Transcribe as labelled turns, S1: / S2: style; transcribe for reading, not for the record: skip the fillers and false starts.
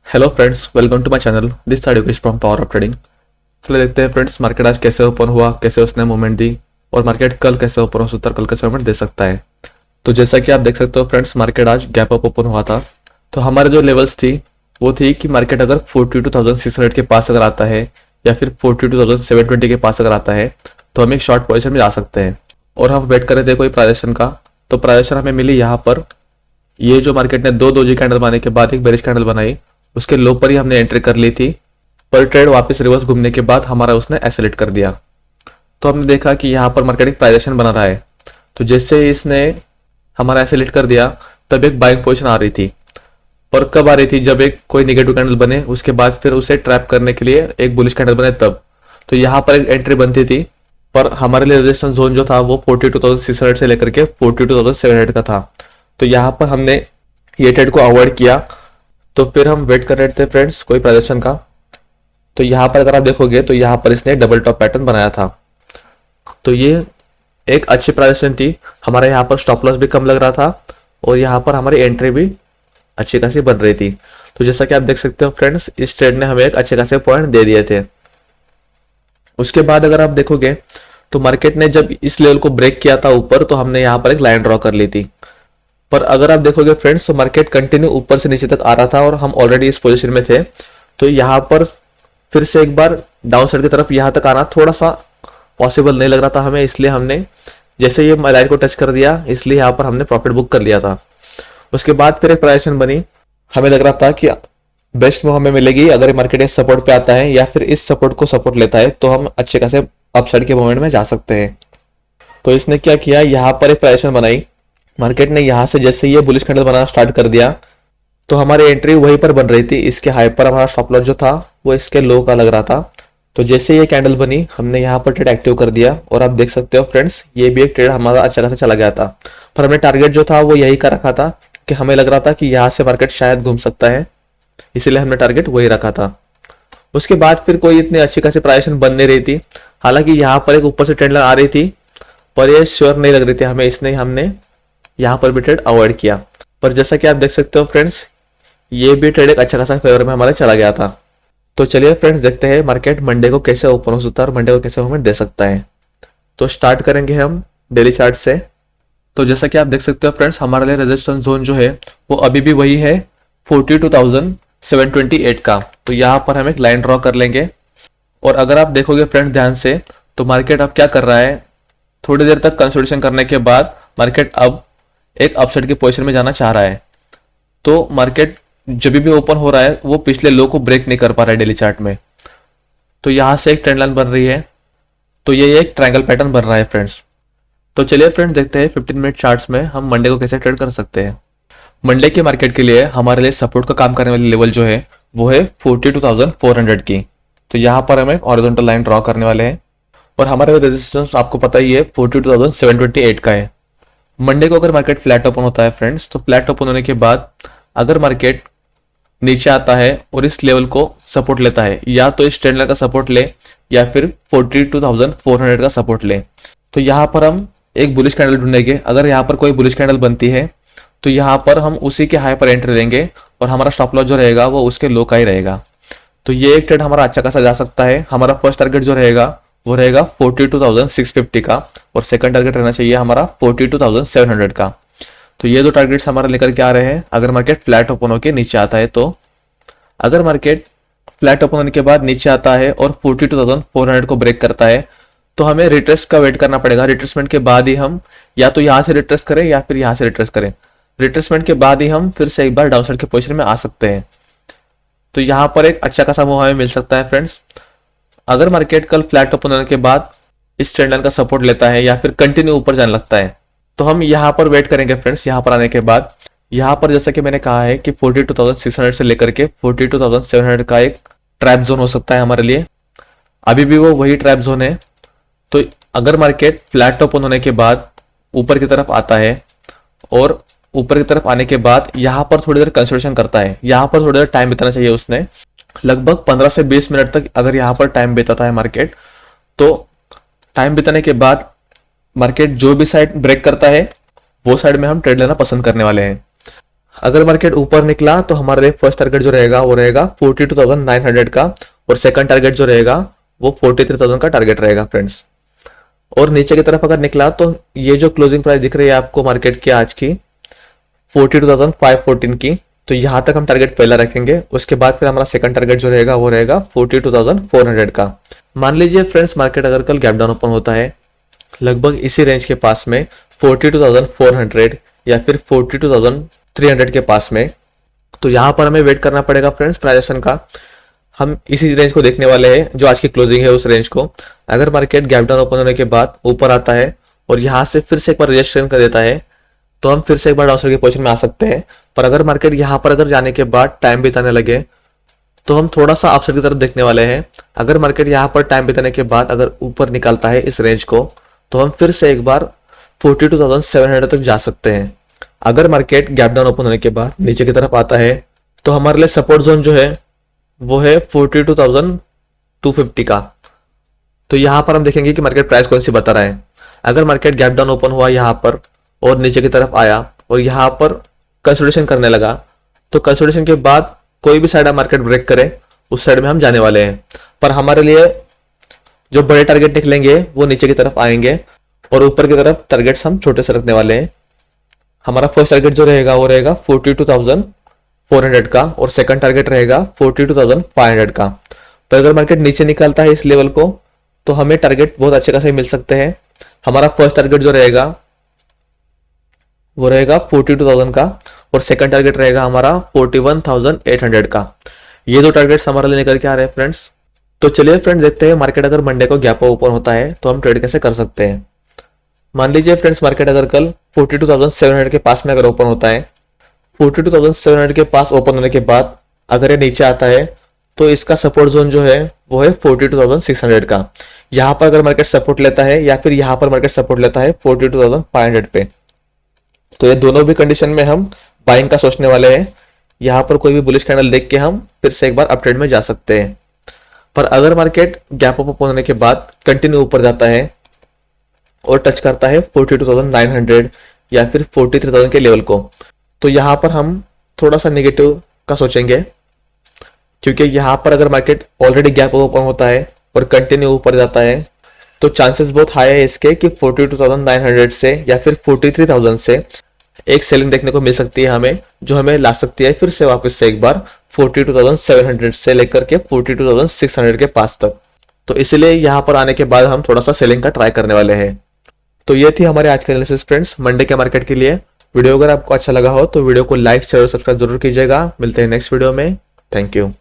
S1: Hello friends, welcome to my channel. This side Yogesh from power of trading. चलो देखते हैं friends, market आज कैसे ओपन हुआ, कैसे उसने मूवमेंट दी और मार्केट कल कैसे ओपन हो सकता है, कल कैसे मूवमेंट दे सकता है। तो जैसा कि आप देख सकते हो फ्रेंड्स, मार्केट आज गैप अप ओपन हुआ था। तो हमारे जो लेवल्स थी वो थी कि मार्केट अगर 42,600 के पास अगर आता है या फिर 42,720 के पास अगर आता है तो हम एक शॉर्ट पोजिशन में जा सकते हैं। और हम वेट कर रहे थे कोई प्राइजेशन का, तो प्राइजेशन हमें मिली यहाँ पर। ये जो मार्केट ने दो डोजी कैंडल बनाने के बाद एक बेरिश कैंडल बनाई, उसके लो पर ही हमने एंट्री कर ली थी। पर ट्रेड वापस रिवर्स घूमने के बाद हमारा उसने एसेलेट कर दिया। तो हमने देखा कि यहाँ पर मार्केट एक प्राइजेशन बना रहा है। तो जैसे ही इसने हमारा एसेलेट कर दिया तब एक बाइंग पोजीशन आ रही थी। पर कब आ रही थी? जब एक कोई निगेटिव कैंडल बने उसके बाद फिर उसे ट्रैप करने के लिए एक बुलिश कैंडल बने तब। तो यहाँ पर एक एंट्री बनती थी। पर हमारे लिए रेजिस्टेंस जोन जो था वो 42,600 से लेकर के 42,700 का था। तो यहाँ पर हमने ये ट्रेड को अवॉइड किया। तो फिर हम वेट कर रहे थे फ्रेंड्स कोई प्राइजेशन का। तो यहाँ पर अगर आप देखोगे तो यहाँ पर इसने डबल टॉप पैटर्न बनाया था। तो ये एक अच्छी प्राइजेशन थी। हमारे यहाँ पर स्टॉप लॉस भी कम लग रहा था और यहाँ पर हमारी एंट्री भी अच्छी खासी बन रही थी। तो जैसा कि आप देख सकते हो फ्रेंड्स, इस ट्रेड ने हमें एक अच्छे खासे पॉइंट दे दिए थे। उसके बाद अगर आप देखोगे तो मार्केट ने जब इस लेवल को ब्रेक किया था ऊपर, तो हमने यहाँ पर एक लाइन ड्रॉ कर ली थी। पर अगर आप देखोगे फ्रेंड्स तो मार्केट कंटिन्यू ऊपर से नीचे तक आ रहा था और हम ऑलरेडी इस पोजीशन में थे। तो यहाँ पर फिर से एक बार डाउन साइड की तरफ यहाँ तक आना थोड़ा सा पॉसिबल नहीं लग रहा था हमें, इसलिए हमने जैसे ये लाइन को टच कर दिया इसलिए यहाँ पर हमने प्रॉफिट बुक कर लिया था। उसके बाद फिर एक प्राइजेशन बनी। हमें लग रहा था कि बेस्ट मूव हमें मिलेगी अगर मार्केट इस सपोर्ट पे आता है या फिर इस सपोर्ट को सपोर्ट लेता है तो हम अच्छे खासे अपसाइड के मूवमेंट में जा सकते हैं। तो इसने क्या किया, यहाँ पर एक प्राइजेशन बनाई। मार्केट ने यहाँ से जैसे ये बुलिश कैंडल बनाना स्टार्ट कर दिया तो हमारी एंट्री वहीं पर बन रही थी। इसके हाई पर हमारा स्टॉप लॉस जो था वो इसके लो का लग रहा था। तो जैसे ये कैंडल बनी हमने यहाँ पर ट्रेड एक्टिव कर दिया और आप देख सकते हो फ्रेंड्स ये भी एक ट्रेड हमारा अच्छा खासा चला गया था। पर हमने टारगेट जो था वो यही का रखा था कि हमें लग रहा था कि यहाँ से मार्केट शायद घूम सकता है, इसीलिए हमने टारगेट वही रखा था। उसके बाद फिर कोई इतनी अच्छी खासी प्राइजेशन बन नहीं रही थी। हालांकि यहाँ पर एक ऊपर से ट्रेंड लाइन आ रही थी पर ये श्योर नहीं लग रही थी हमें, इसने हमने यहाँ पर भी ट्रेड अवॉइड किया। पर जैसा कि आप देख सकते हो फ्रेंड्स, ये भी ट्रेड एक अच्छा खासा फेवर में हमारे चला गया था। तो चलिए फ्रेंड्स देखते हैं मार्केट मंडे को कैसे ओपन हो सकता है और मंडे को कैसे मूवमेंट दे सकता है। तो स्टार्ट करेंगे हम डेली चार्ट से। तो जैसा कि आप देख सकते हो फ्रेंड्स, हमारे लिए रेजिस्टेंस जोन जो है वो अभी भी वही है 42,728 का। तो यहाँ पर हम एक लाइन ड्रॉ कर लेंगे। और अगर आप देखोगे फ्रेंड्स ध्यान से तो मार्केट अब क्या कर रहा है, थोड़ी देर तक कंसोलिडेशन करने के बाद मार्केट अब एक अपसाइड की पोजीशन में जाना चाह रहा है। तो मार्केट जब भी ओपन हो रहा है वो पिछले लो को ब्रेक नहीं कर पा रहा है डेली चार्ट में। तो यहां से एक ट्रेंड लाइन बन रही है, तो ये एक ट्रायंगल पैटर्न बन रहा है फ्रेंड्स। तो चलिए फ्रेंड्स देखते हैं 15 मिनट चार्ट्स में हम मंडे को कैसे ट्रेड कर सकते हैं। मंडे के मार्केट के लिए हमारे लिए सपोर्ट का काम करने वाली लेवल जो है वो है 42,400 की। तो यहाँ पर हम एक हॉरिजॉन्टल लाइन ड्रॉ करने वाले हैं और हमारे रेजिस्टेंस आपको पता ही है 42,728 का है। मंडे को अगर मार्केट फ्लैट ओपन होता है फ्रेंड्स, तो फ्लैट ओपन होने के बाद अगर मार्केट नीचे आता है और इस लेवल को सपोर्ट लेता है, या तो इस ट्रेंड लाइन का सपोर्ट ले या फिर 42,400 का सपोर्ट ले, तो यहाँ पर हम एक बुलिश कैंडल ढूंढेंगे। अगर यहाँ पर कोई बुलिश कैंडल बनती है तो यहाँ पर हम उसी के हाई पर एंट्री लेंगे और हमारा स्टॉप लॉस जो रहेगा वो उसके लो का ही रहेगा। तो ये एक ट्रेड हमारा अच्छा खासा जा सकता है। हमारा फर्स्ट टारगेट जो रहेगा वो रहेगा 42,650 का और सेकंड टारगेट रहना चाहिए हमारा 42,700 का। तो ये दो टारगेट्स हमारे लेकर के आ रहे हैं अगर मार्केट फ्लैट ओपन होकर नीचे आता है। तो अगर मार्केट फ्लैट ओपन होने के बाद नीचे आता है और 42,400 को ब्रेक करता है तो हमें रिट्रेस का वेट करना पड़ेगा। रिट्रेसमेंट के बाद ही हम या तो यहाँ से रिट्रेस करें या फिर यहाँ से रिट्रेस करें। रिट्रेसमेंट के बाद ही हम फिर से एक बार डाउनसाइड के पोजीशन में आ सकते हैं। तो यहाँ पर एक अच्छा खासा मूव हमें मिल सकता है फ्रेंड्स। अगर मार्केट कल फ्लैट ओपन होने के बाद इस ट्रेंड लाइन का सपोर्ट लेता है या फिर कंटिन्यू ऊपर जाने लगता है तो हम यहाँ पर वेट करेंगे फ्रेंड्स। यहाँ पर आने के बाद यहाँ पर जैसा कि मैंने कहा है कि 42,600 से लेकर के 42,700 का एक ट्रैप जोन हो सकता है हमारे लिए। अभी भी वो वही ट्रैप जोन है। तो अगर मार्केट फ्लैट ओपन होने के बाद ऊपर की तरफ आता है और ऊपर की तरफ आने के बाद यहाँ पर थोड़ी देर कंसोलिडेशन करता है, यहाँ पर थोड़ी देर टाइम बिताना चाहिए उसने, लगभग 15 से 20 मिनट तक अगर यहाँ पर टाइम बिताता है मार्केट, तो टाइम बिताने के बाद मार्केट जो भी साइड ब्रेक करता है वो साइड में हम ट्रेड लेना पसंद करने वाले हैं। अगर मार्केट ऊपर निकला तो हमारे लिए फर्स्ट टारगेट जो रहेगा वो रहेगा 42,900 का, और सेकंड टारगेट जो रहेगा वो 43,000 का टारगेट रहेगा फ्रेंड्स। और नीचे की तरफ अगर निकला तो ये जो क्लोजिंग प्राइस दिख रही है आपको मार्केट की आज की 42,514 की, तो यहाँ तक हम टारगेट पहला रखेंगे। उसके बाद फिर हमारा सेकंड टारगेट जो रहेगा वो रहेगा 42,400 का। मान लीजिए फ्रेंड्स मार्केट अगर कल गैप डाउन ओपन होता है लगभग इसी रेंज के पास में 42,400 या फिर 42,300 के पास में, तो यहाँ पर हमें वेट करना पड़ेगा फ्रेंड्स प्राइस एक्शन का। हम इसी रेंज को देखने वाले हैं जो आज की क्लोजिंग है उस रेंज को। अगर मार्केट गैप डाउन ओपन होने के बाद ऊपर आता है और यहाँ से फिर से एक बार रजिस्ट्रेशन कर देता है तो हम फिर से एक बार डाउनसाइड की पोजीशन में आ सकते हैं। पर अगर मार्केट यहाँ पर अगर जाने के बाद टाइम बिताने लगे तो हम थोड़ा सा अपसाइड की तरफ देखने वाले हैं। अगर मार्केट यहाँ पर टाइम बिताने के बाद अगर ऊपर निकालता है इस रेंज को तो हम फिर से एक बार 42,700 तक जा सकते हैं। अगर मार्केट गैप डाउन ओपन होने के बाद नीचे की तरफ आता है तो हमारे लिए सपोर्ट जोन जो है वो है 42,250 का। तो यहाँ पर हम देखेंगे कि मार्केट प्राइस कौन सी बता रहा है। अगर मार्केट गैप डाउन ओपन हुआ यहाँ पर और नीचे की तरफ आया और यहाँ पर कंसोलिडेशन करने लगा तो कंसोलिडेशन के बाद कोई भी साइड मार्केट ब्रेक करे उस साइड में हम जाने वाले हैं। पर हमारे लिए जो बड़े टारगेट निकलेंगे वो नीचे की तरफ आएंगे और ऊपर की तरफ टारगेट्स हम छोटे से रखने वाले हैं। हमारा फर्स्ट टारगेट जो रहेगा वो रहेगा 42,400 का और सेकंड टारगेट रहेगा 42,500 का। तो अगर मार्केट नीचे निकलता है इस लेवल को तो हमें टारगेट बहुत अच्छे खासे मिल सकते हैं। हमारा फर्स्ट टारगेट जो रहेगा वो रहेगा 42,000 का और सेकंड टारगेट रहेगा हमारा 41,800 का। ये दो टारगेट्स हमारे लिए निकल के आ रहे हैं फ्रेंड्स। तो चलिए फ्रेंड्स देखते हैं मार्केट अगर मंडे को गैप ओपन होता है तो हम ट्रेड कैसे कर सकते हैं। मान लीजिए फ्रेंड्स मार्केट अगर कल 42,700 के पास में अगर ओपन होता है, 42,700 के पास ओपन होने के बाद अगर ये नीचे आता है तो इसका सपोर्ट जोन जो है वो है 42,600 का। यहाँ पर अगर मार्केट सपोर्ट लेता है या फिर यहाँ पर मार्केट सपोर्ट लेता है 42,500 पे, तो ये दोनों भी कंडीशन में हम बाइंग का सोचने वाले हैं। यहाँ पर कोई भी बुलिश कैंडल देख के हम फिर से एक बार अपट्रेड में जा सकते हैं। पर अगर मार्केट गैप अप होने के बाद कंटिन्यू ऊपर जाता है और टच करता है 42,900 या फिर 43,000 के लेवल को, तो यहाँ पर हम थोड़ा सा नेगेटिव का सोचेंगे, क्योंकि यहाँ पर अगर मार्केट ऑलरेडी गैप ओपन होता है और कंटिन्यू ऊपर जाता है तो चांसेस बहुत हाई है इसके कि 42,900 से या फिर 43,000 से एक सेलिंग देखने को मिल सकती है हमें, जो हमें ला सकती है फिर से वापस से एक बार 42,700 से लेकर के 42,600 के पास तक। तो इसलिए यहाँ पर आने के बाद हम थोड़ा सा सेलिंग का ट्राई करने वाले हैं। तो ये थी हमारे आज के एनालिसिस फ्रेंड्स मंडे के मार्केट के लिए। वीडियो अगर आपको अच्छा लगा हो तो वीडियो को लाइक शेयर और सब्सक्राइब जरूर कीजिएगा। मिलते हैं नेक्स्ट वीडियो में। Thank you.